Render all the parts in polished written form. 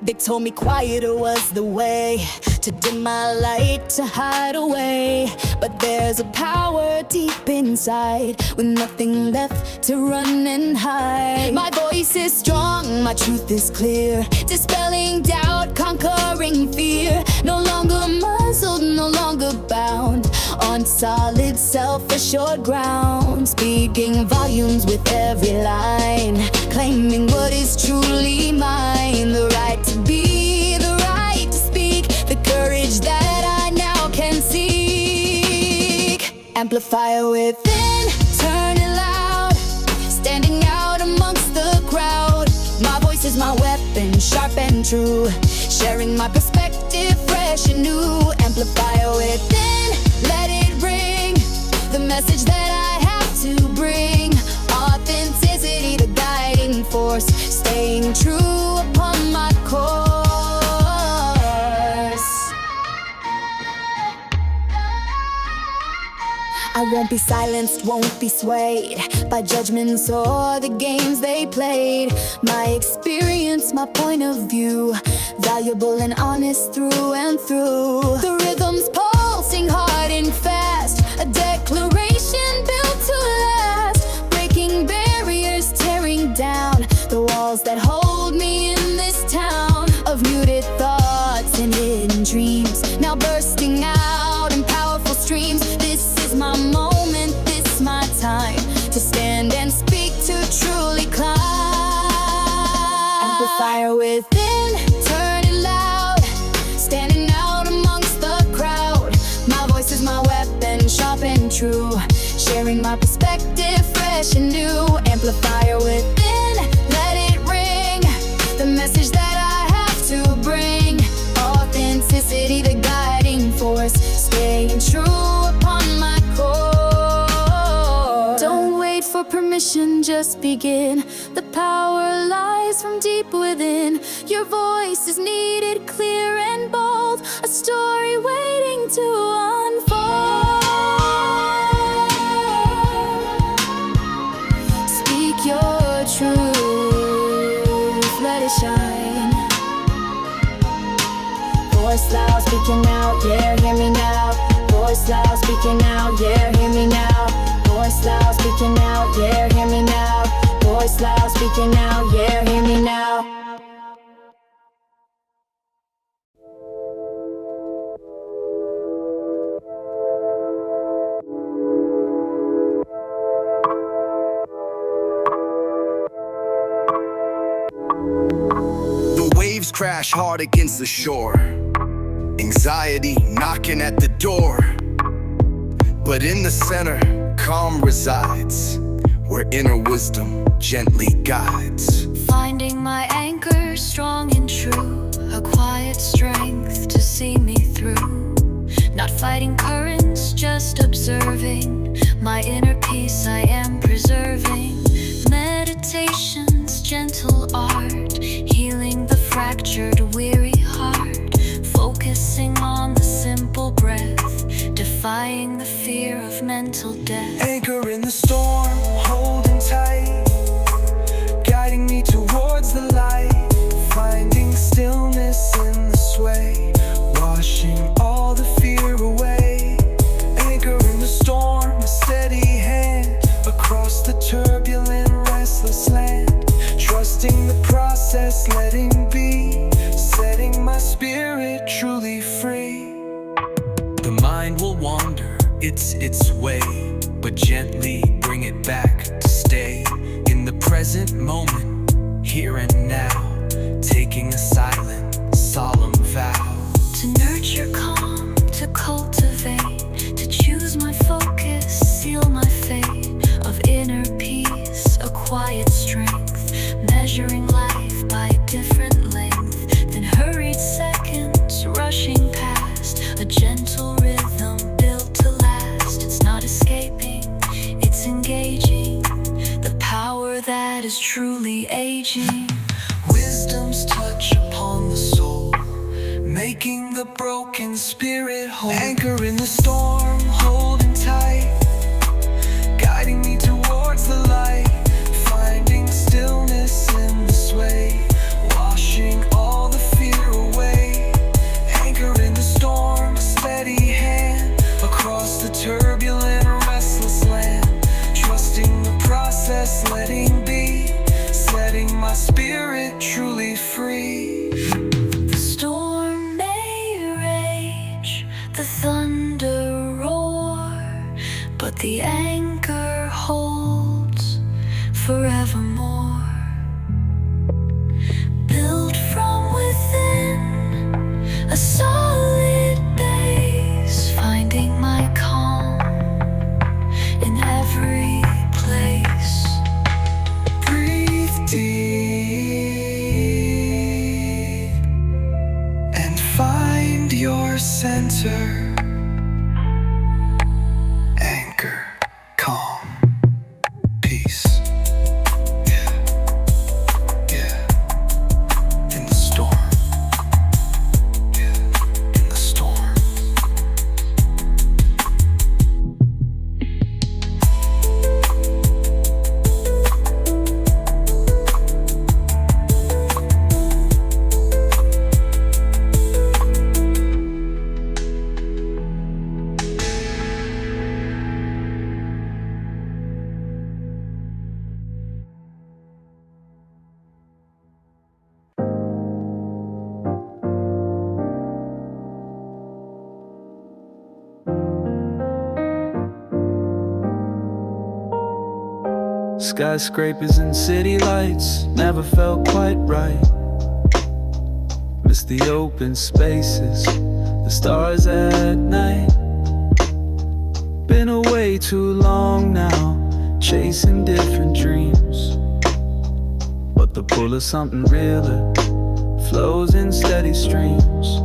They told me quieter was the way, to dim my light, to hide away. But there's a power deep inside, with nothing left to run and hide. My voice is strong, my truth is clear, dispelling doubt, conquering fear. No longer muzzled, no longer bound, on solid, self-assured ground. Speaking volumes with every line, claiming what is truly mine. The right to be, the right to speak, the courage that I now can seek. Amplifier within, turning loud, standing out amongst the crowd. My voice is my weapon, sharp and true, sharing my perspective, fresh and new. Amplifier within, let it ring, the message that I have to bring. Authenticity, the guiding force, staying true upon my course. I won't be silenced, won't be swayed by judgments or the games they played. My experience, my point of view, valuable and honest through and through. The rhythm's pulsing hard and fast, a declaration built to last, breaking barriers, tearing down the walls that hold me in this town of muted thoughts and hidden dreams, now bursting out in powerful streams. This is my moment, this my time, to stand and speak, to truly climb. Amplifier within, turn it loud, standing out amongst the crowd. My voice is my weapon, sharp and true, sharing my perspective, fresh and new. Amplifier within, let it ring, the message that I have to bring. Authenticity, the guiding force, staying true upon my course. Don't wait for permission, just begin. The power lies from deep within. Your voice is needed, clear and bold, a story waiting to unfold. Speak your truth, let it shine. Voice loud, speaking out, yeah, hear me now. Voice loud, speaking out, yeah, hear me now. Voice loud, speaking out, yeah, hear me now. Voice loud, speaking out, yeah, hear me now. The waves crash hard against the shore, anxiety knocking at the door. But in the center, calm resides, where inner wisdom gently guides. Finding my anchor, strong and true, a quiet strength to see me through. Not fighting currents, just observing. My inner peace I am preserving. Meditation's gentle art, healing the fractured, weary heart. Focusing on the simple breath, defying the fear of mental death. Anchor in the storm, holding tight, guiding me towards the light. Finding stillness in the sway, washing all the fear away. Anchor in the storm, a steady hand, across the turbulent, restless land. Trusting the process, letting be, setting my spirit truly free. The mind will wander, it's its way, but gently bring it back to stay in the present moment, here and now. Taking a silent, solemn vow to nurture calm, to cultivate, to choose my focus, seal my fate of inner peace, a quiet strength, measuring life by a different length than hurried seconds rushing past. A gentle rhythm built to last. It's not escaping, it's engaging the power that is truly aging. Wisdom's touch upon the soul, making the broken spirit whole. Anchor in the storm, holding tight, guiding me towards the light. Finding stillness in the sway, washing all the spirit truly free. The storm may rage, the thunder roar, but the anchor holds forevermore. Built from within, a solid base, finding my calm in every place. Breathe deep and find your center. Anchor, calm, peace. Yeah, yeah. In the storm. Yeah, in the storm. Skyscrapers and city lights never felt quite right. Miss the open spaces, the stars at night. Been away too long now, chasing different dreams, but the pull of something realer flows in steady streams.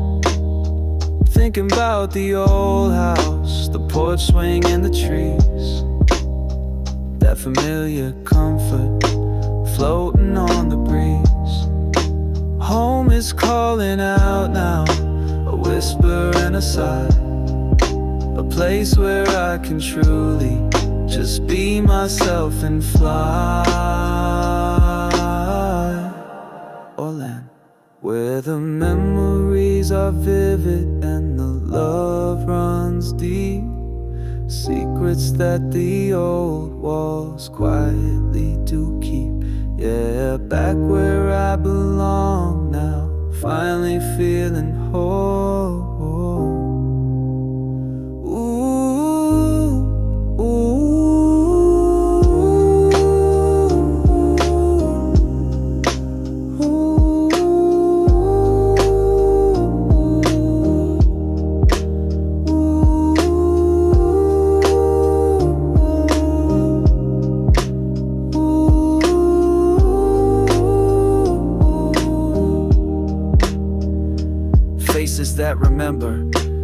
Thinking about the old house, the porch swing and the trees, that familiar comfort floating on the breeze. Home is calling out now, a whisper and a sigh, a place where I can truly just be myself and fly. Or land where the memories are vivid and the love runs deep. Secrets that the old walls quietly do keep. Yeah, back where I belong now, finally feeling whole. Faces that remember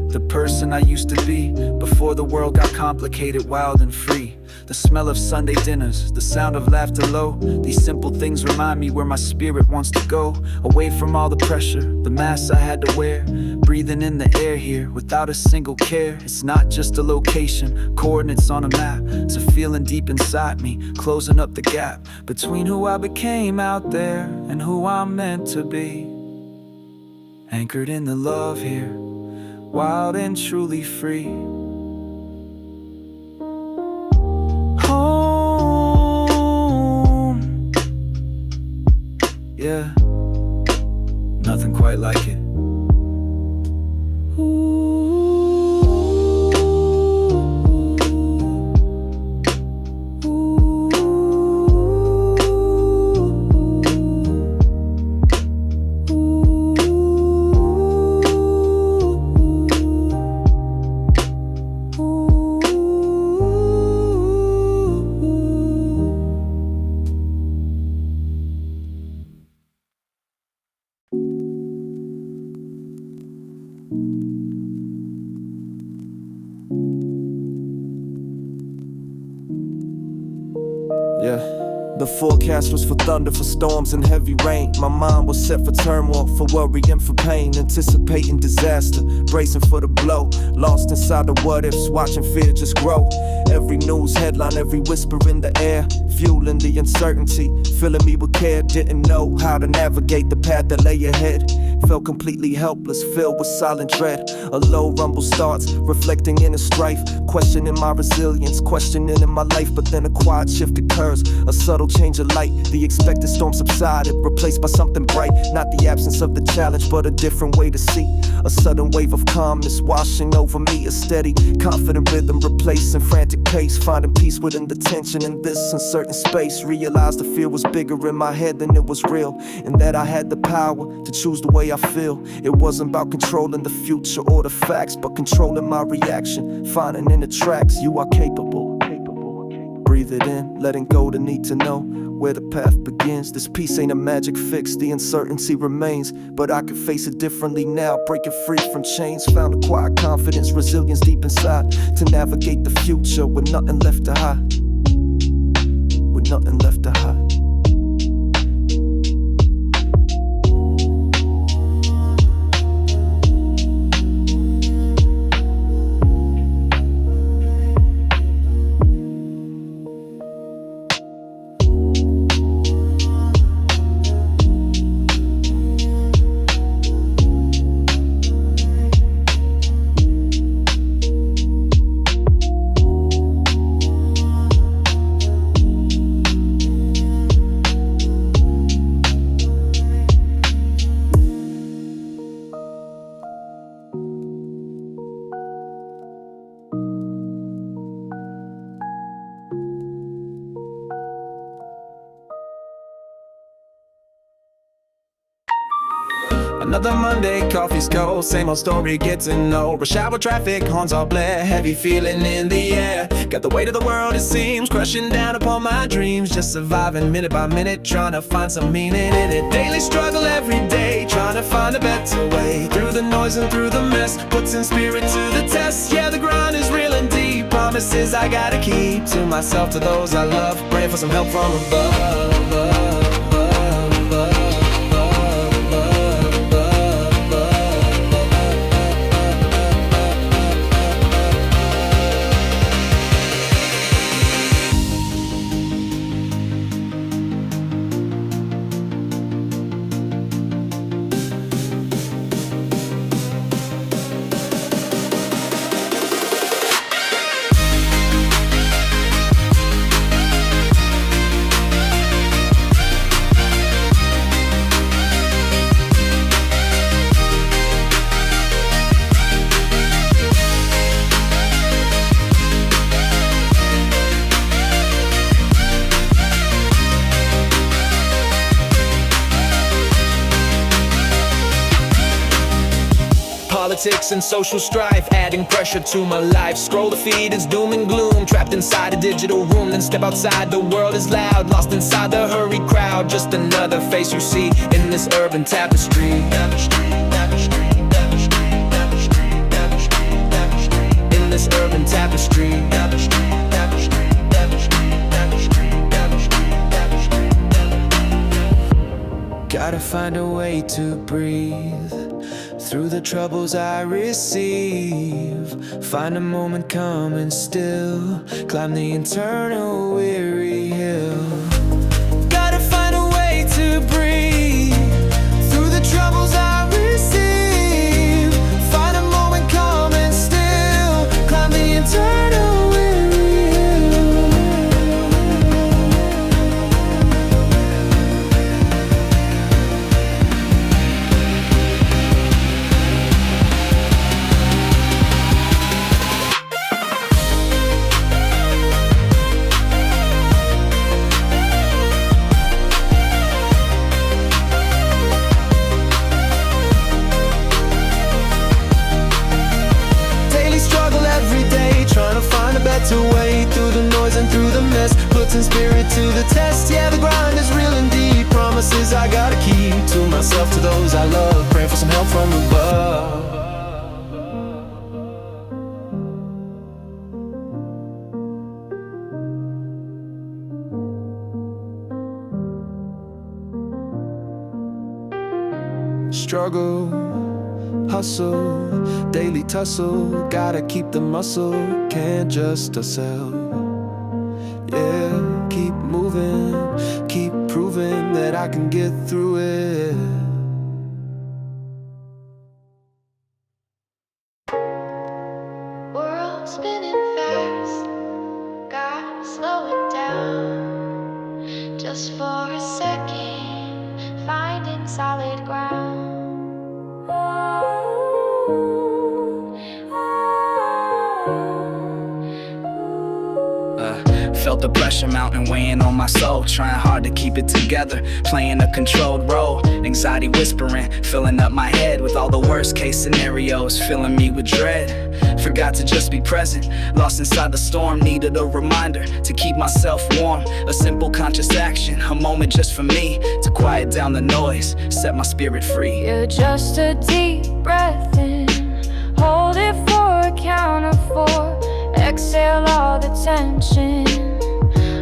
the person I used to be before the world got complicated, wild and free. The smell of Sunday dinners, the sound of laughter low. These simple things remind me where my spirit wants to go. Away from all the pressure, the masks I had to wear. Breathing in the air here without a single care. It's not just a location, coordinates on a map. It's a feeling deep inside me, closing up the gap between who I became out there and who I'm meant to be. Anchored in the love here, wild and truly free. Home, yeah, nothing quite like it. Yeah, the forecast was for thunder, for storms and heavy rain. My mind was set for turmoil, for worry and for pain. Anticipating disaster, bracing for the blow. Lost inside the what ifs, watching fear just grow. Every news headline, every whisper in the air, fueling the uncertainty, filling me with care. Didn't know how to navigate the path that lay ahead. Felt completely helpless, filled with silent dread. A low rumble starts, reflecting inner strife, questioning my resilience, questioning in my life. But then a quiet shift occurs, a subtle change of light. The expected storm subsided, replaced by something bright. Not the absence of the challenge, but a different way to see. A sudden wave of calmness washing over me, a steady, confident rhythm replacing frantic pace. Finding peace within the tension in this uncertain space. Realized the fear was bigger in my head than it was real, and that I had the power to choose the way I feel. It wasn't about controlling the future or the facts, but controlling my reaction, finding in the tracks you are capable. Breathe it in, letting go the need to know where the path begins. This peace ain't a magic fix, the uncertainty remains, but I can face it differently now, breaking free from chains. Found a quiet confidence, resilience deep inside, to navigate the future with nothing left to hide. With nothing left to hide. Another Monday, coffee's cold, same old story, getting old. Rush hour traffic, horns all blare, heavy feeling in the air. Got the weight of the world, it seems, crushing down upon my dreams. Just surviving minute by minute, trying to find some meaning in it. Daily struggle every day, trying to find a better way. Through the noise and through the mess, puts in spirit to the test. Yeah, the grind is real and deep, promises I gotta keep. To myself, to those I love, praying for some help from above. Politics and social strife, adding pressure to my life. Scroll the feed, it's doom and gloom. Trapped inside a digital room, then step outside, the world is loud. Lost inside the hurried crowd, just another face you see in this urban tapestry. In this urban tapestry. Gotta find a way to breathe through the troubles I receive. Find a moment calm and still, climb the internal weary hill. Gotta find a way to breathe through the troubles I receive. Find a moment calm and still, climb the internal weary hill. To way through the noise and through the mess, putting spirit to the test. Yeah, the grind is real and deep, promises I gotta keep. To myself, to those I love, praying for some help from above. Struggle, hustle, daily tussle, gotta keep the muscle, can't just ourselves. Yeah, keep moving, keep proving that I can get through it. just for a second, finding solid ground. Felt the pressure mountain weighing on my soul, trying hard to keep it together, playing a controlled role. Anxiety whispering, filling up my head with all the worst case scenarios, filling me with dread. Forgot to just be present, lost inside the storm, needed a reminder to keep myself warm. A simple conscious action, a moment just for me to quiet down the noise, set my spirit free. You're just a deep breath in, hold it for a count of 4, exhale all the tension,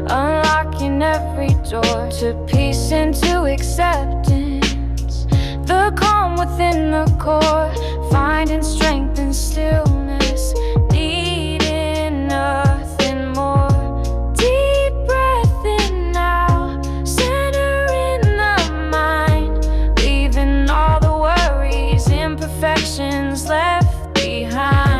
unlocking every door to peace and to acceptance. The calm within the core, finding strength and stillness, needing nothing more. Deep breath in now, centering the mind, leaving all the worries, imperfections left behind.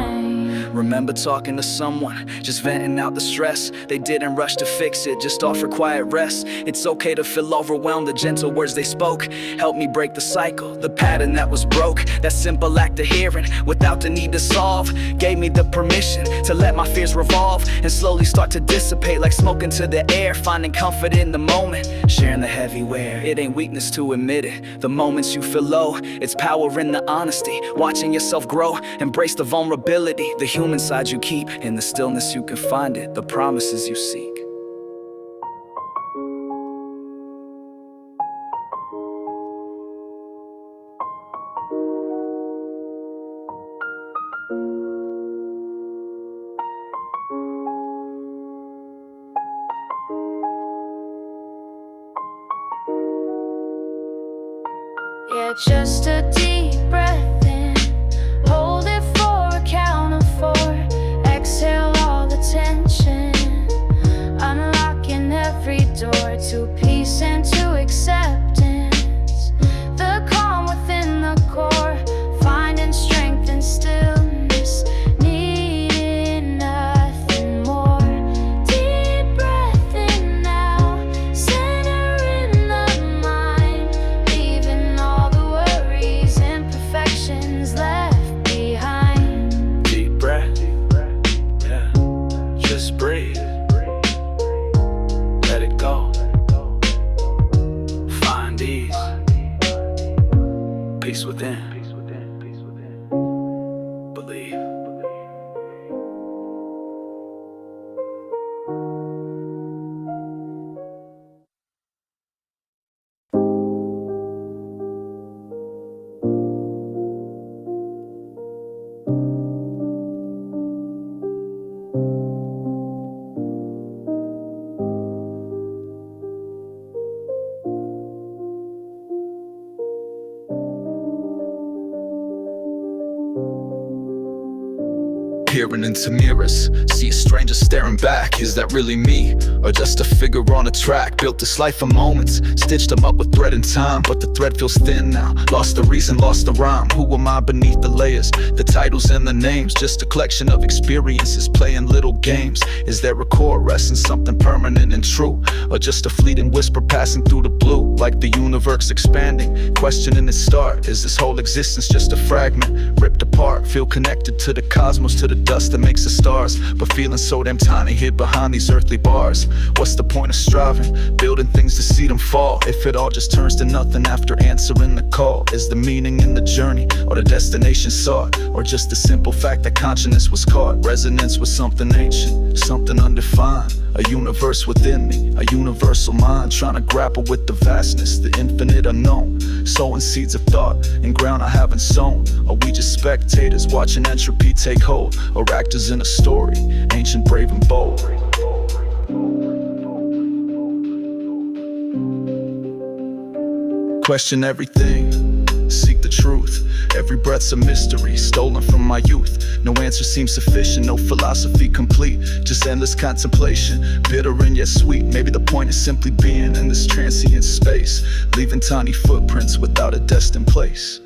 Remember talking to someone, just venting out the stress. They didn't rush to fix it, just offer quiet rest. It's okay to feel overwhelmed, the gentle words they spoke helped me break the cycle, the pattern that was broke. That simple act of hearing, without the need to solve, gave me the permission to let my fears revolve and slowly start to dissipate like smoke into the air. Finding comfort in the moment, sharing the heavy wear. It ain't weakness to admit it. The moments you feel low, it's power in the honesty. Watching yourself grow, embrace the vulnerability. The human side you keep, in the stillness you can find it, the promises you seek. Yeah, just a deep breath in, hold it for a count of 4, exhale all the tension, unlocking every door to peace and to acceptance. The calm within the core, finding strength and stillness, needing nothing more. Deep breath in now, centering the mind, leaving all the worries, imperfections left behind. Deep breath, yeah, just breathe, let it go, find ease, peace within, believe. Peering into mirrors, see a stranger staring back. Is that really me, or just a figure on a track? Built this life of moments, stitched them up with thread and time, but the thread feels thin now. Lost the reason, lost the rhyme. Who am I beneath the layers? The titles and the names, just a collection of experiences, playing little games. Is there a core essence, something permanent and true, or just a fleeting whisper passing through the blue? Like the universe expanding, questioning its start. Is this whole existence just a fragment, ripped apart? Feel connected to the cosmos, to the dust that makes the stars, but feeling so damn tiny, hid behind these earthly bars. What's the point of striving, building things to see them fall, if it all just turns to nothing after answering the call? Is the meaning in the journey, or the destination sought, or just the simple fact that consciousness was caught? Resonance with something ancient, something undefined, a universe within me, a universal mind, trying to grapple with the vastness, the infinite unknown. Sowing seeds of thought in ground I haven't sown. Are we just spectators watching entropy take hold, or actors in a story, ancient, brave and bold? Question everything, seek the truth. Every breath's a mystery, stolen from my youth. No answer seems sufficient, no philosophy complete, just endless contemplation, bitter and yet sweet. Maybe the point is simply being in this transient space, leaving tiny footprints without a destined place.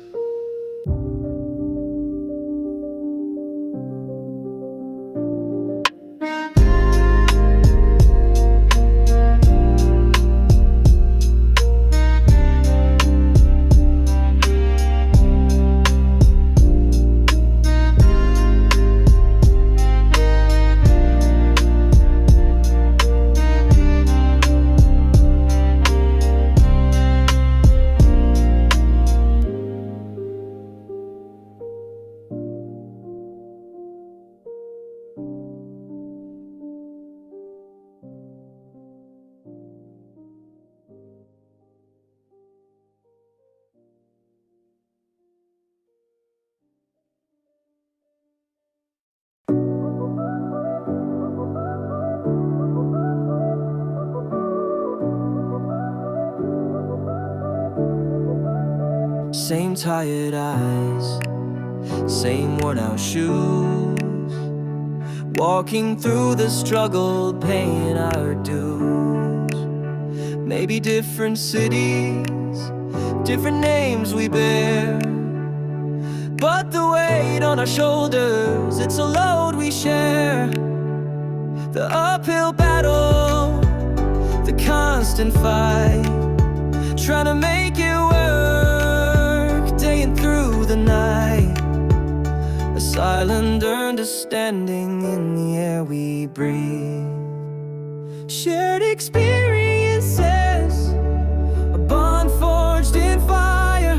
Same tired eyes, same worn out shoes, walking through the struggle, paying our dues. Maybe different cities, different names we bear, but the weight on our shoulders, it's a load we share. The uphill battle, the constant fight, trying to make it work, day and through the night. A silent understanding in the air we breathe. Shared experiences, a bond forged in fire,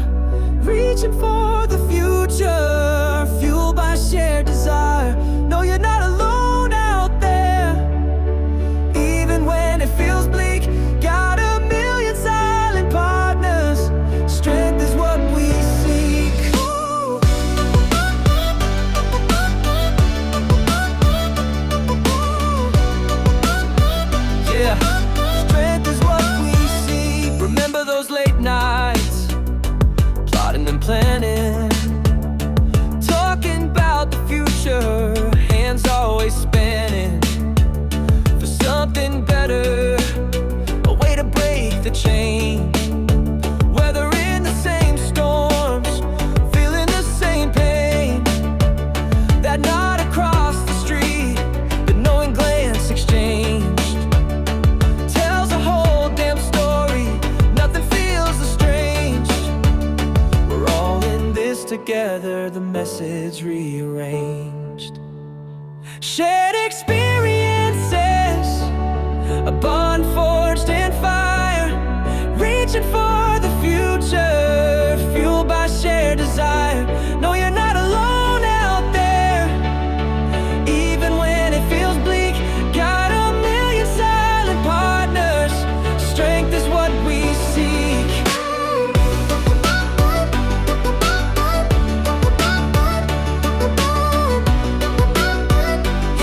reaching for the future, fueled by shared desire. No, you're not alone out there, even when it feels bleak. Got a million silent partners, strength is what we seek. Ooh. Yeah, strength is what we seek. Remember those late nights, plotting and planning, talking about the future, hands always spanning for something better, a way to break the chain. Whether in the same storms, feeling the same pain, that nod across the street, the knowing glance exchanged, tells a whole damn story. Nothing feels estranged. We're all in this together, the message rearranged. Shared experiences, a bond forged in fire, reaching for the future, fueled by shared desire. No, you're not alone out there, even when it feels bleak. Got a million silent partners, strength is what we seek.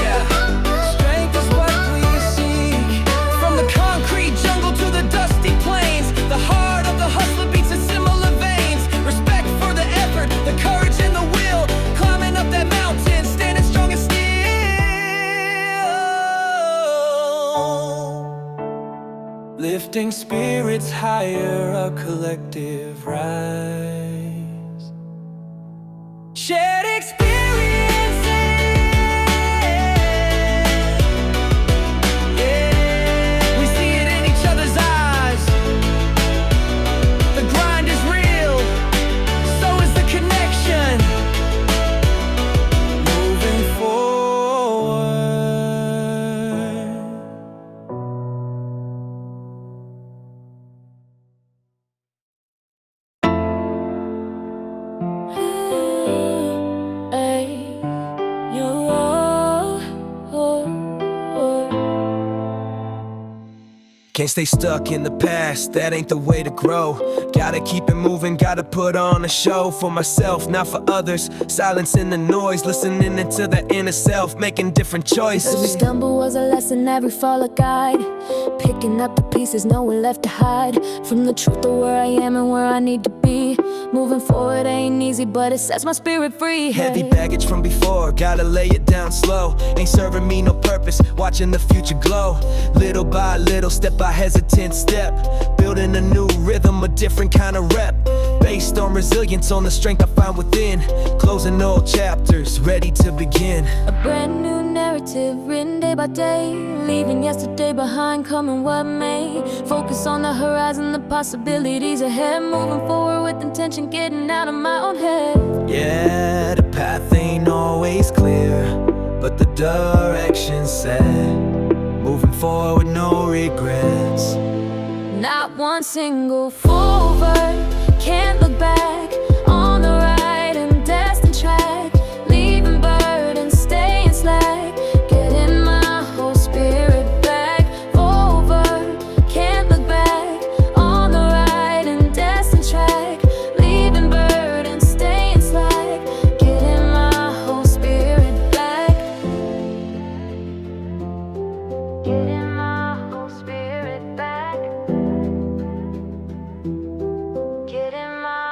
Yeah, strength is what we seek. From the concrete jungle to the dusty plains, the heart of the hustler beats in similar veins. Respect for the effort, the courage and the will, climbing up that mountain, standing strong and still. Lifting spirits higher, a collective rise. Shared experiences, yeah, we see it in each other's eyes. The grind is real, so is the connection. Moving forward. Hey, Can't stay stuck in the past, that ain't the way to grow. Gotta keep it moving, gotta put on a show for myself, not for others. Silencing the noise, listening into the inner self, making different Every choices. stumble was a lesson, every fall a guide. Picking up the pieces, nowhere left to hide. From the truth of where I am and where I need to be. Moving forward ain't easy, but it sets my spirit free. Heavy baggage from before, gotta lay it down slow. Ain't serving me no purpose, watching the future glow. Little by little, step by hesitant step, building a new rhythm, a different kind of rep, based on resilience, on the strength I find within. Closing old chapters, ready to begin. A brand new narrative written day by day, leaving yesterday behind, coming what may. Focus on the horizon, the possibilities ahead. Moving forward with intention, getting out of my own head. Yeah, the path ain't always clear, but the direction's set. Moving forward, no regrets. Not one single forward, can't look back. On the right and destined track, leaving burdens, staying slack. Getting my whole spirit back. Forward, can't look back. On the right and destined track, leaving burdens, staying slack. Getting my whole spirit back. Getting my whole spirit back. Getting my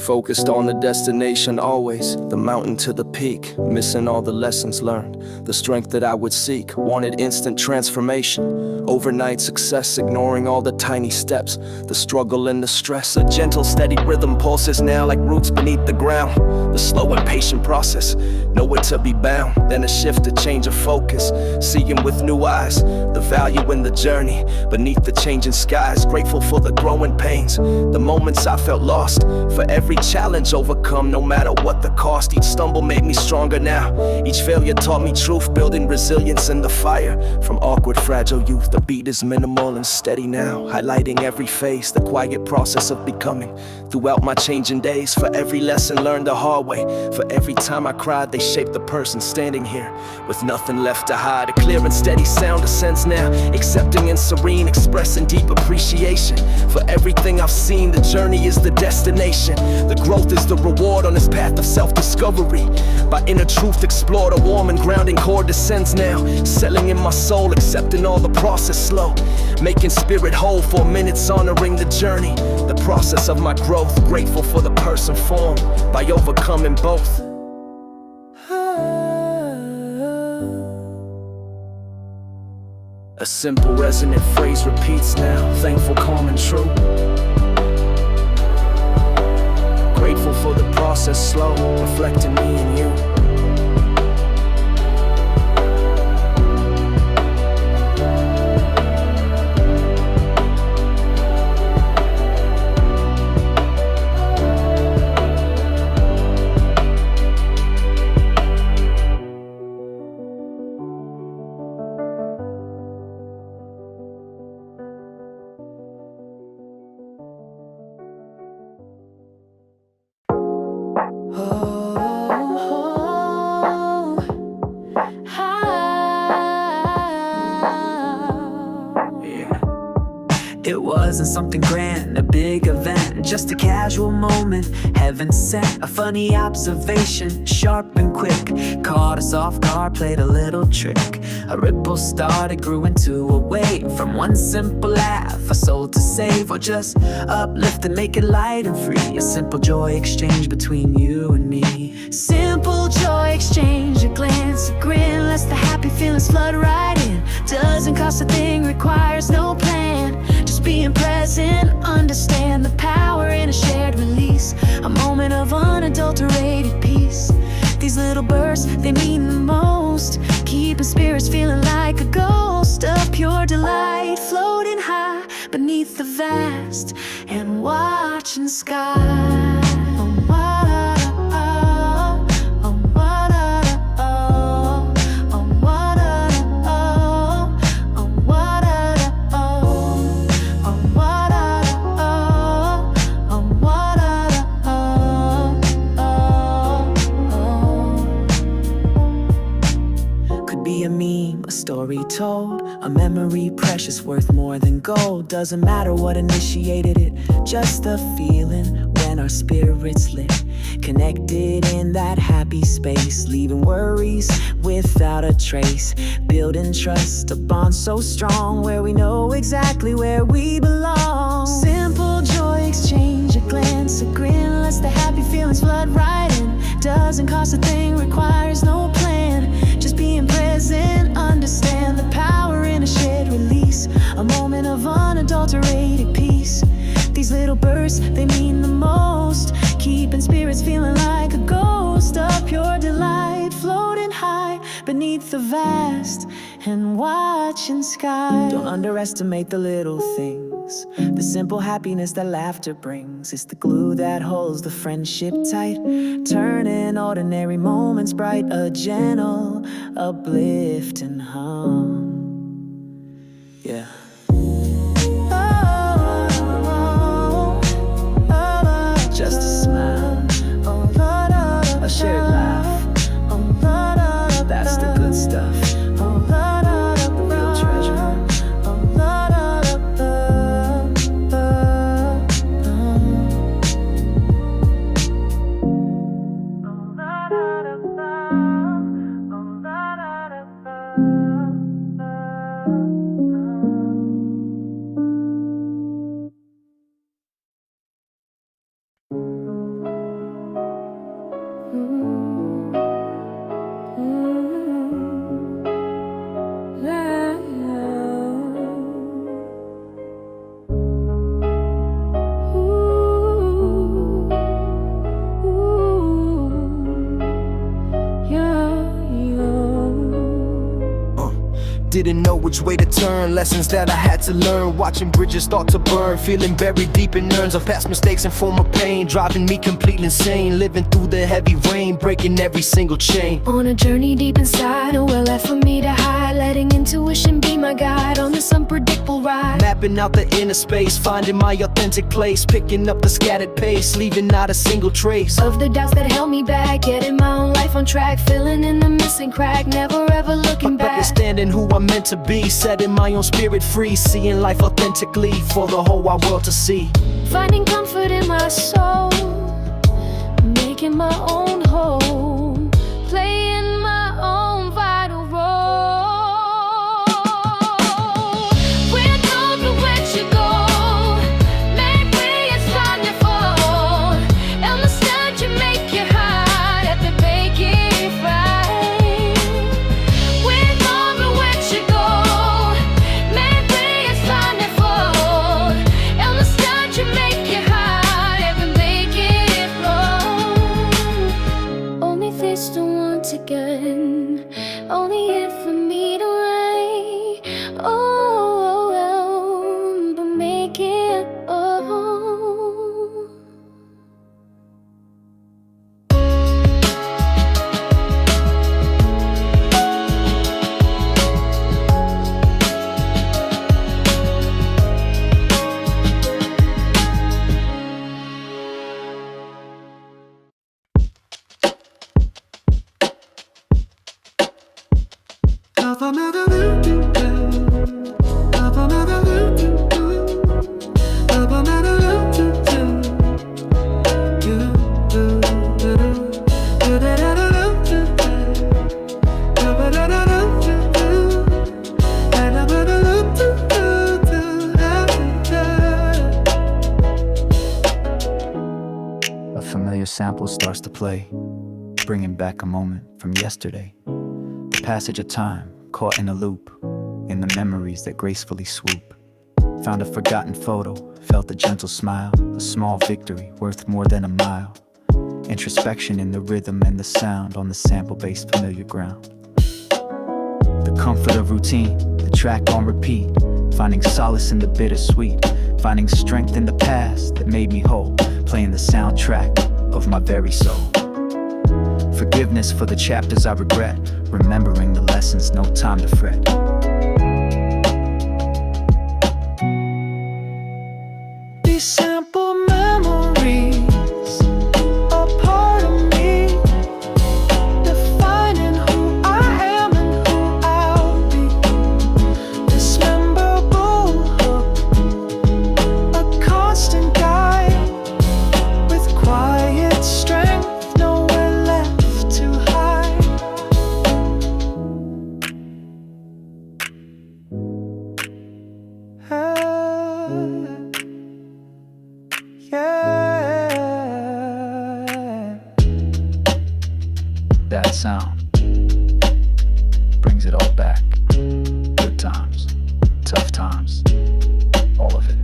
Focused on the destination always, the mountain to the peak, missing all the lessons learned. The strength that I would seek, wanted instant transformation. Overnight success, ignoring all the tiny steps. The struggle and the stress, a gentle steady rhythm pulses now like roots beneath the ground. The slow and patient process, nowhere to be bound. Then a shift, a change of focus, seeing with new eyes. The value in the journey, beneath the changing skies. Grateful for the growing pains, the moments I felt lost. For every challenge overcome, no matter what the cost. Each stumble made me stronger now. Each failure taught me truth, building resilience in the fire. From awkward, fragile youth, the beat is minimal and steady now. Highlighting every phase, the quiet process of becoming. Throughout my changing days, for every lesson learned the hard way. For every time I cried, they shaped the person standing here. With nothing left to hide, a clear and steady sound ascends now. Accepting and serene, expressing deep appreciation. For everything I've seen, the journey is the destination. The growth is the reward on this path of self-discovery. By inner truth explored, a warm and grounding chord descends now. Settling in my soul, accepting all the process slow. Making spirit whole for minutes, honoring the journey. The process of my growth, grateful for the person formed by overcoming both. A simple resonant phrase repeats now. Thankful, calm and true. Grateful for the process slow, reflecting me and you. It wasn't something grand, a big event, just a casual moment. Heaven sent, a funny observation, sharp and quick. Caught us off guard, played a little trick. A ripple started, grew into a wave. From one simple laugh, a soul to save, or just uplift and make it light and free. A simple joy exchange between you and me. Simple joy exchange, a glance, a grin, lets the happy feelings flood right in. Doesn't cost a thing, requires no plan. Just being present, understand the power in a shared release. A moment of unadulterated peace. These little bursts, they mean the most. Keeping spirits feeling like a ghost of pure delight. Floating high beneath the vast and watching sky. Story told, a memory precious, worth more than gold. Doesn't matter what initiated it, just a feeling when our spirits lit. Connected in that happy space, leaving worries without a trace. Building trust, a bond so strong, where we know exactly where we belong. Simple joy exchange, a glance, a grin, lets the happy feelings flood right in. Doesn't cost a thing, requires no plan. Just being present, understand the power in a shared release. A moment of unadulterated peace. These little bursts, they mean the most. Keeping spirits feeling like a ghost of pure delight. Floating high beneath the vast and watching sky. Don't underestimate the little things, the simple happiness that laughter brings. It's the glue that holds the friendship tight, turning ordinary moments bright. A gentle uplifting hum. Yeah. Just a smile, a shared laugh. That's the good stuff. The real treasure. which way to turn. Lessons that I had to learn, watching bridges start to burn. Feeling buried deep in urns of past mistakes and former pain, driving me completely insane. Living through the heavy rain, breaking every single chain. On a journey deep inside, nowhere left for me to hide. Letting intuition be my guide on this unpredictable ride. Mapping out the inner space, finding my authentic place. Picking up the scattered pace, leaving not a single trace of the doubts that held me back. Getting my own life on track, filling in the missing crack, never ever looking back. Understanding who I'm meant to be, setting my own spirit free. Seeing life authentically for the whole wide world to see. Finding comfort in my soul, making my own home, playing my own vital role. We're told to where to go, make way, it's time to fall. Understand you make your heart at the baking fry. We're told to where to go, make way, it's time to fall. Understand you make your heart at the baking roll. Only this to want again, only it for me to write. Oh, but make it A familiar sample starts to play, bringing back a moment from yesterday. The passage of time, caught in a loop, in the memories that gracefully swoop. Found a forgotten photo, felt a gentle smile, a small victory worth more than a mile. Introspection in the rhythm and the sound on the sample-based familiar ground. The comfort of routine, the track on repeat, finding solace in the bittersweet, finding strength in the past that made me whole, playing the soundtrack of my very soul. Forgiveness for the chapters I regret, remembering the lessons, no time to fret. These sample memories, a part of me, defining who I am and who I'll be. This memorable hook, a constant guide, with quiet strength, nowhere left to hide. Yeah. That sound brings it all back. Good times, tough times, all of it.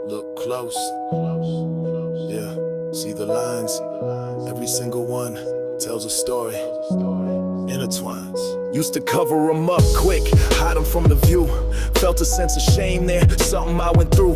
Look close. Yeah, see the lines. Every single one tells a story. Intertwines. Used to cover them up quick, hide them from the view. Felt a sense of shame there, something I went through.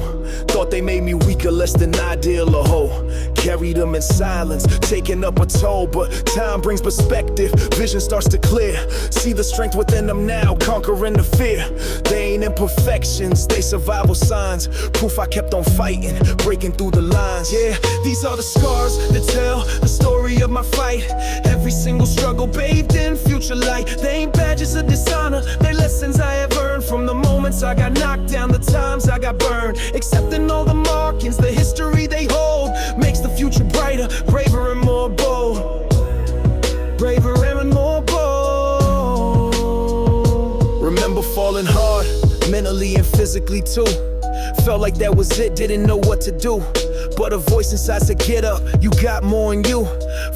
Thought they made me weaker, less than ideal or whole. Carried them in silence, taking up a toll. But time brings perspective, vision starts to clear. See the strength within them now, conquering the fear. They ain't imperfections, they survival signs. Proof I kept on fighting, breaking through the lines. Yeah, these are the scars that tell the story of my fight. Every single struggle bathed in future light. They ain't badges of dishonor, they lessons I have earned. From the moments I got knocked down, the times I got burned. Accepting all the markings, the history they hold, makes the future brighter, braver and more bold. Braver and more bold. Remember falling hard, mentally mentally and physically too. Felt like that was it, didn't know what to do. But a voice inside said, get up, you got more in you.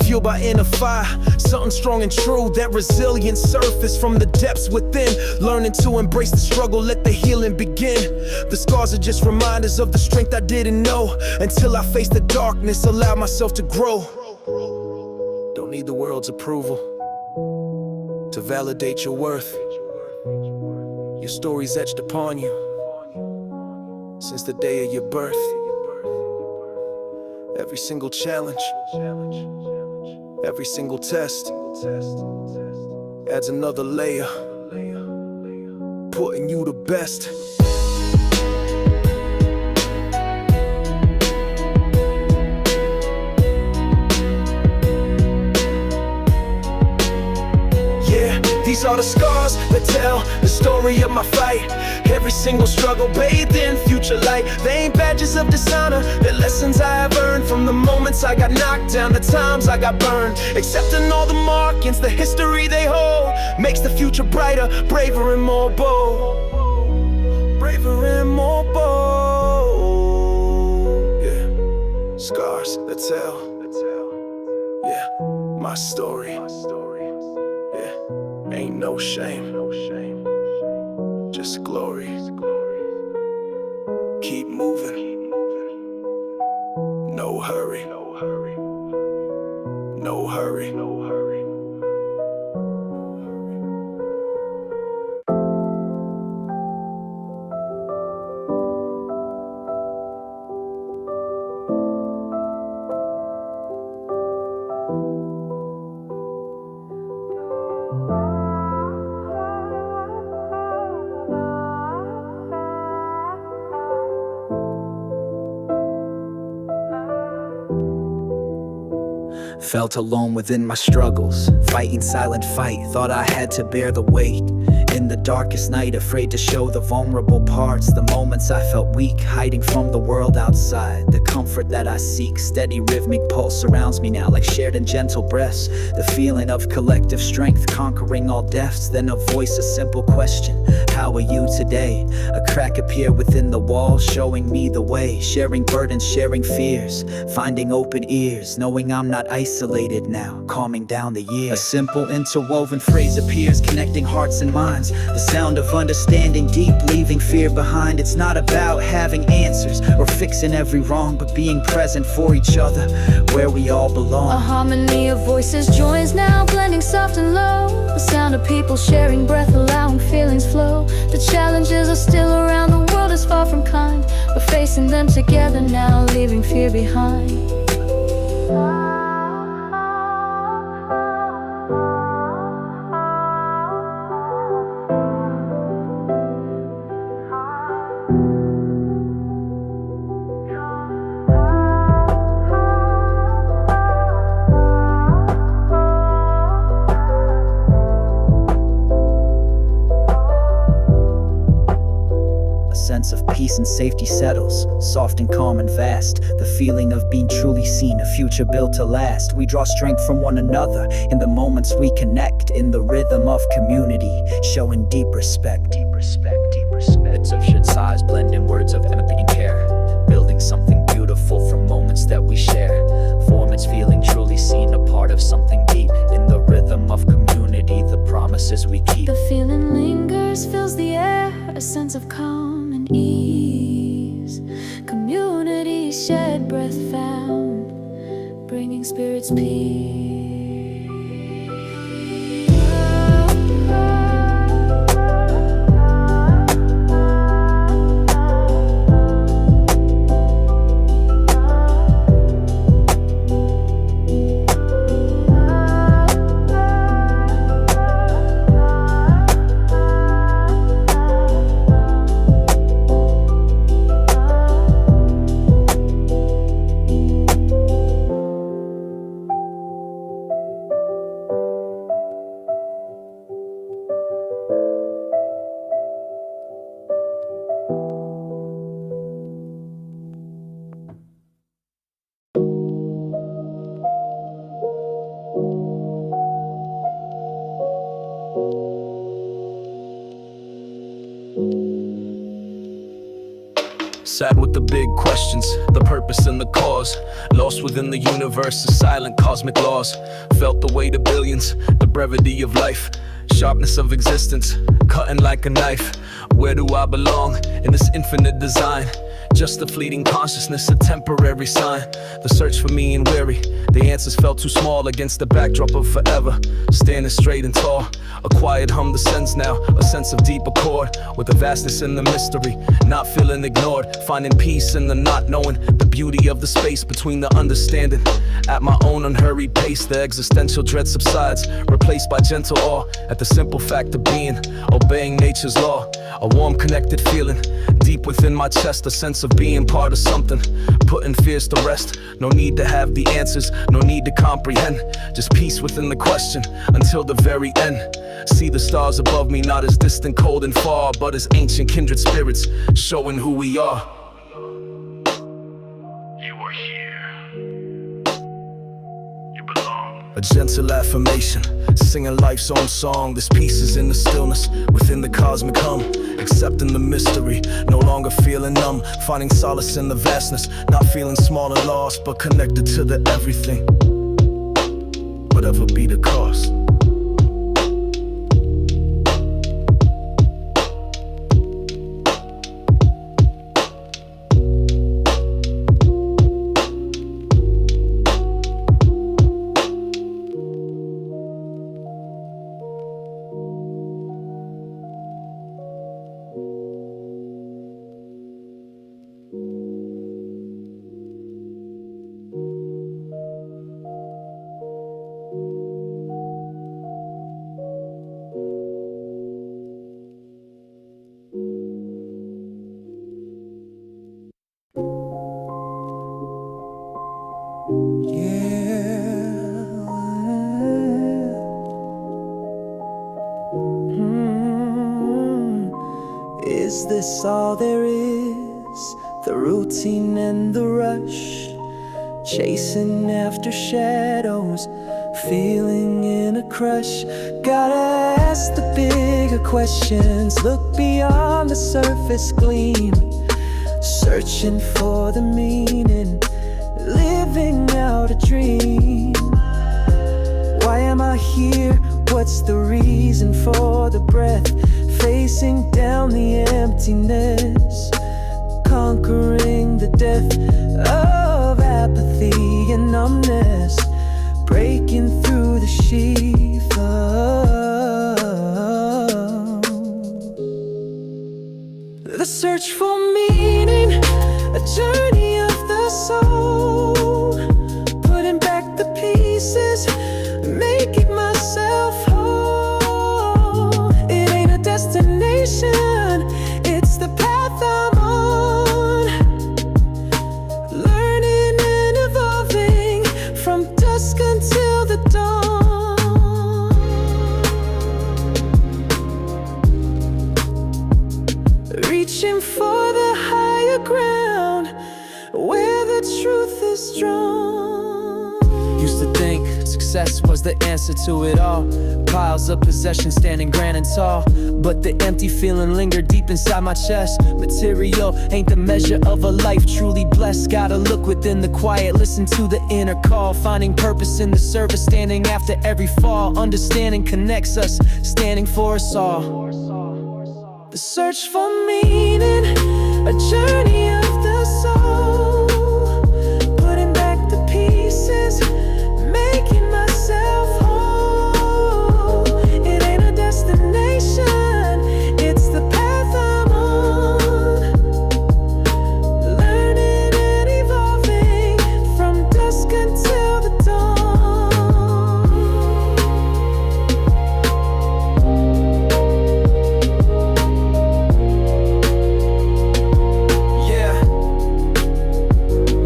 Fueled by inner fire, something strong and true. That resilient surface from the depths within. Learning to embrace the struggle, let the healing begin. The scars are just reminders of the strength I didn't know. Until I faced the darkness, allowed myself to grow. Don't need the world's approval to validate your worth. Your story's etched upon you since the day of your birth. Every single challenge, every single test adds another layer, putting you the best. These are the scars that tell the story of my fight. Every single struggle bathed in future light. They ain't badges of dishonor, they're lessons I have earned. From the moments I got knocked down, the times I got burned. Accepting all the markings, the history they hold, makes the future brighter, braver and more bold. Braver and more bold. Yeah, scars that tell. Yeah, my story. Ain't no shame, just glory. Keep moving, no hurry, no hurry. Felt alone within my struggles, fighting silent fight, thought I had to bear the weight. In the darkest night, afraid to show the vulnerable parts, the moments I felt weak, hiding from the world outside. The comfort that I seek, steady rhythmic pulse surrounds me now like shared and gentle breaths. The feeling of collective strength, conquering all deaths. Then a voice, a simple question, how are you today? A crack appeared within the wall, showing me the way. Sharing burdens, sharing fears, finding open ears, knowing I'm not isolated now, calming down the years. A simple interwoven phrase appears, connecting hearts and minds. The sound of understanding deep, leaving fear behind. It's not about having answers or fixing every wrong, but being present for each other, where we all belong. A harmony of voices joins now, blending soft and low. The sound of people sharing breath, allowing feelings flow. The challenges are still around, the world is far from kind. We're facing them together now, leaving fear behind. Sense of peace and safety settles, soft and calm and vast. The feeling of being truly seen, a future built to last. We draw strength from one another in the moments we connect, in the rhythm of community, showing deep respect. Bits of shared size, blending words of empathy and care, building something beautiful from moments that we share. Formats feeling truly seen, a part of something deep, in the rhythm of community, the promises we keep. The feeling lingers, fills the air, a sense of calm and ease. Community, shared breath found, bringing spirits peace. Sad with the big questions, the purpose and the cause. Lost within the universe, the silent cosmic laws. Felt the weight of billions, the brevity of life, sharpness of existence, cutting like a knife. Where do I belong in this infinite design? Just a fleeting consciousness, a temporary sign. The search for me and weary, the answers felt too small against the backdrop of forever. Standing straight and tall, a quiet hum descends now, a sense of deep accord with the vastness and the mystery. Not feeling ignored, finding peace in the not knowing, the beauty of the space between the understanding. At my own unhurried pace, the existential dread subsides, replaced by gentle awe at the simple fact of being, obeying nature's law. A warm connected feeling deep within my chest, a sense of being part of something, putting fears to rest. No need to have the answers, no need to comprehend, just peace within the question until the very end. See the stars above me, not as distant, cold and far, but as ancient kindred spirits, showing who we are. You are here. You belong. A gentle affirmation, singing life's own song. This peace is in the stillness, within the cosmic hum. Accepting the mystery, no longer feeling numb. Finding solace in the vastness, not feeling small and lost, but connected to the everything, whatever be the cost. Is this all there is? The routine and the rush, chasing after shadows, feeling in a crush. Gotta ask the bigger questions, look beyond the surface gleam, searching for the meaning, living out a dream. Why am I here? What's the reason for the breath? Facing down the emptiness, conquering the death of apathy and numbness, breaking through the sheath of the search for meaning, a journey of the soul, putting back the pieces, making myself whole. It ain't a destination, it's the path I'm on, learning and evolving from dusk until the dawn, reaching for the higher ground where the truth is drawn. Used to think success was the answer to it all, piles of possessions standing grand and tall, but the empty feeling lingered deep inside my chest. Material ain't the measure of a life truly blessed. Gotta look within the quiet, listen to the inner call, finding purpose in the service, standing after every fall. Understanding connects us, standing for us all. The search for meaning, a journey of the soul, putting back the pieces, making myself whole. It ain't a destination, it's the path I'm on, learning and evolving from dusk until the dawn. Yeah,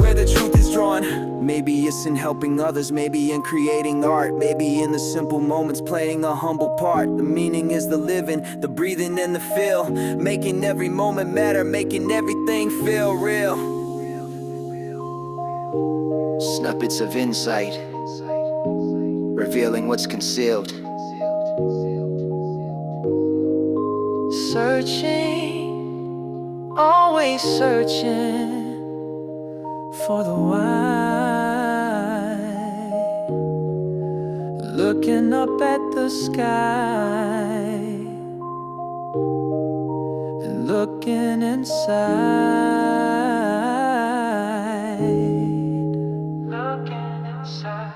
where the truth is drawn. Maybe it's in helping others, maybe in creating art, maybe in the simple moments playing a humble part. The meaning is the living, the breathing and the feel, making every moment matter, making everything feel real. Snippets of insight, revealing what's concealed. Searching always searching for the why, looking up at the sky and looking inside, looking inside.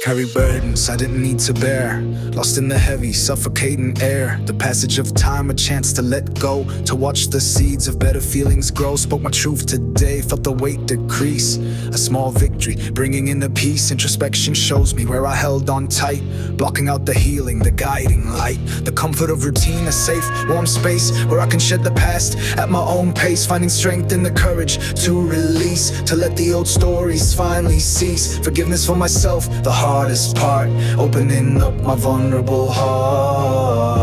Carry burdens I didn't need to bear, lost in the heavy, suffocating air. The passage of time, a chance to let go, to watch the seeds of better feelings grow. Spoke my truth today, felt the weight decrease. A small victory, bringing in the peace. Introspection shows me where I held on tight, blocking out the healing, the guiding light. The comfort of routine, a safe, warm space where I can shed the past at my own pace. Finding strength in the courage to release, to let the old stories finally cease. Forgiveness for myself, the hardest part, opening up my vulnerable heart.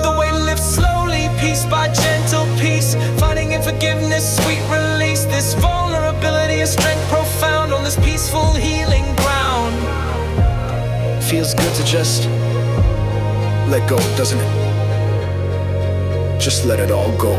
The weight lifts slowly, piece by gentle piece, finding in forgiveness sweet release. This vulnerability is strength profound on this peaceful healing ground. Feels good to just let go, doesn't it? Just let it all go.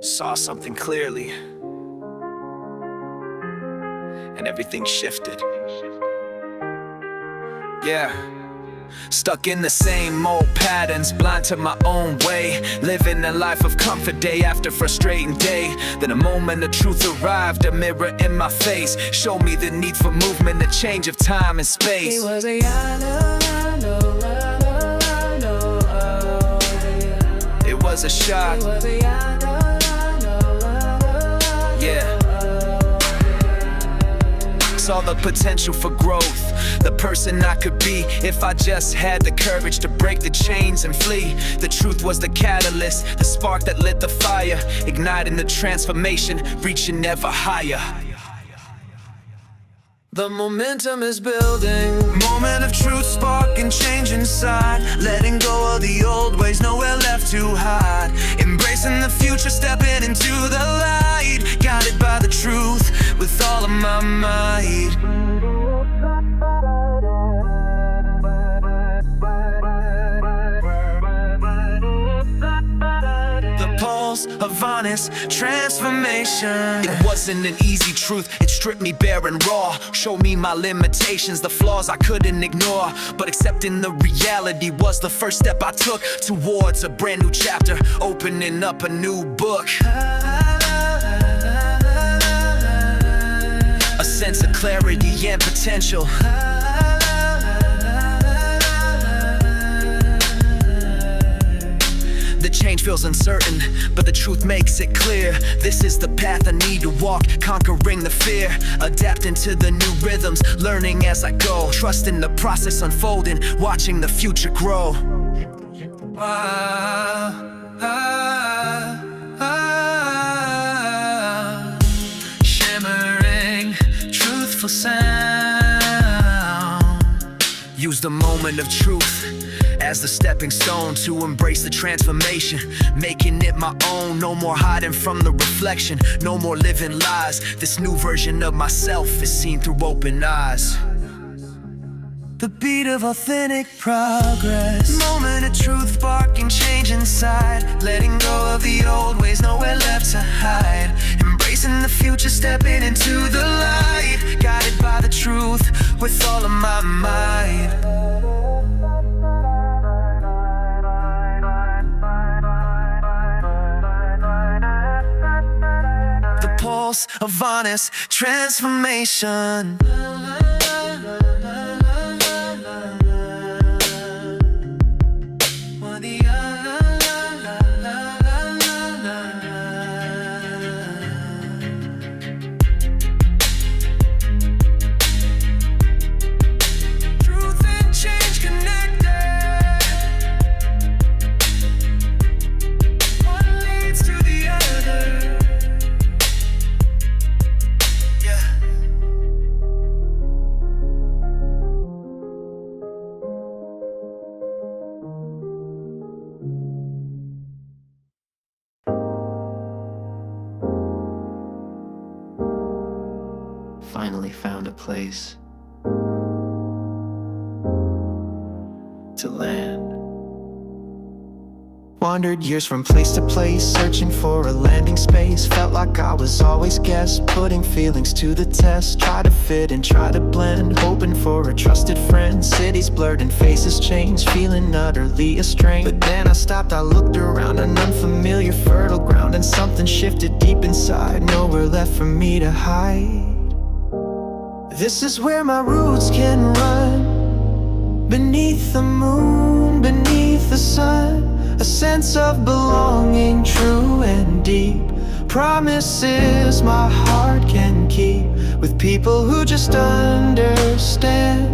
Saw something clearly, and everything shifted. Yeah. Stuck in the same old patterns, blind to my own way, living a life of comfort day after frustrating day. Then a moment of truth arrived, a mirror in my face, showed me the need for movement, the change of time and space. It was a I know, It was a shock. it was a I know. Yeah. Saw the potential for growth, the person I could be if I just had the courage to break the chains and flee. The truth was the catalyst, the spark that lit the fire, igniting the transformation, reaching ever higher. The momentum is building. Moment of truth, spark and change inside. Letting go of the old ways, nowhere left to hide. Embracing the future, stepping into the light. Guided by the truth, with all of my might. The pulse of honest transformation. It wasn't an easy truth, it stripped me bare and raw, showed me my limitations, the flaws I couldn't ignore. But accepting the reality was the first step I took towards a brand new chapter, opening up a new book. A sense of clarity and potential. The change feels uncertain, but the truth makes it clear. This is the path I need to walk, conquering the fear, adapting to the new rhythms, learning as I go, trusting the process unfolding, watching the future grow. Shimmering, truthful sound. the moment of truth as the stepping stone to embrace the transformation, making it my own. No more hiding from the reflection, no more living lies. This new version of myself is seen through open eyes. The beat of authentic progress, moment of truth sparking change inside. Letting go of the old ways, nowhere left to hide. Embracing the future, stepping into the light. Guided by the truth with all of my might. The pulse of honest transformation. Finally found a place to land. Wandered years from place to place, searching for a landing space. Felt like I was always guest, putting feelings to the test. Try to fit and try to blend, hoping for a trusted friend. Cities blurred and faces changed, feeling utterly estranged. But then I stopped, I looked around, an unfamiliar fertile ground. And something shifted deep inside, nowhere left for me to hide. This is where my roots can run, beneath the moon, beneath the sun. A sense of belonging, true and deep. Promises my heart can keep, with people who just understand.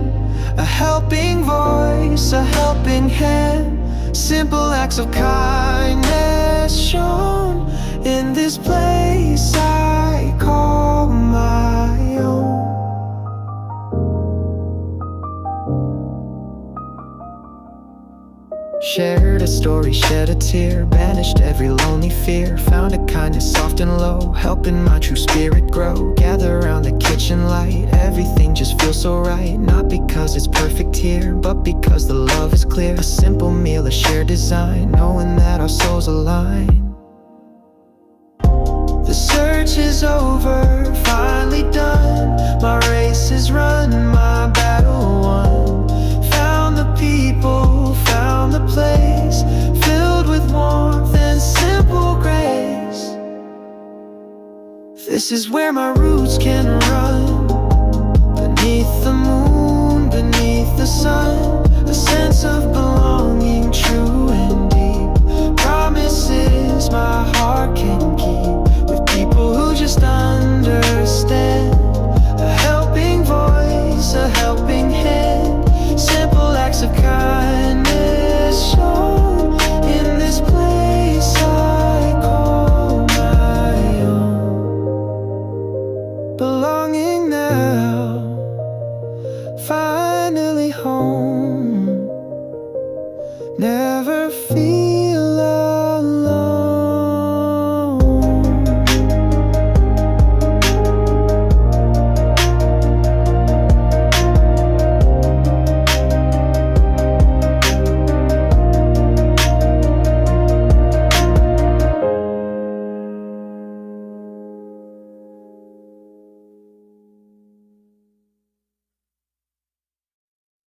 A helping voice, a helping hand. Simple acts of kindness shown in this place I call my own. Shared a story, shed a tear, banished every lonely fear. Found a kindness soft and low, helping my true spirit grow. Gather around the kitchen light, everything just feels so right. Not because it's perfect here, but because the love is clear. A simple meal, a shared design, knowing that our souls align. The search is over, finally done. My race is run, my battle won. Found the people, found the place, filled with warmth and simple grace. This is where my roots can run, beneath the moon, beneath the sun. A sense of belonging,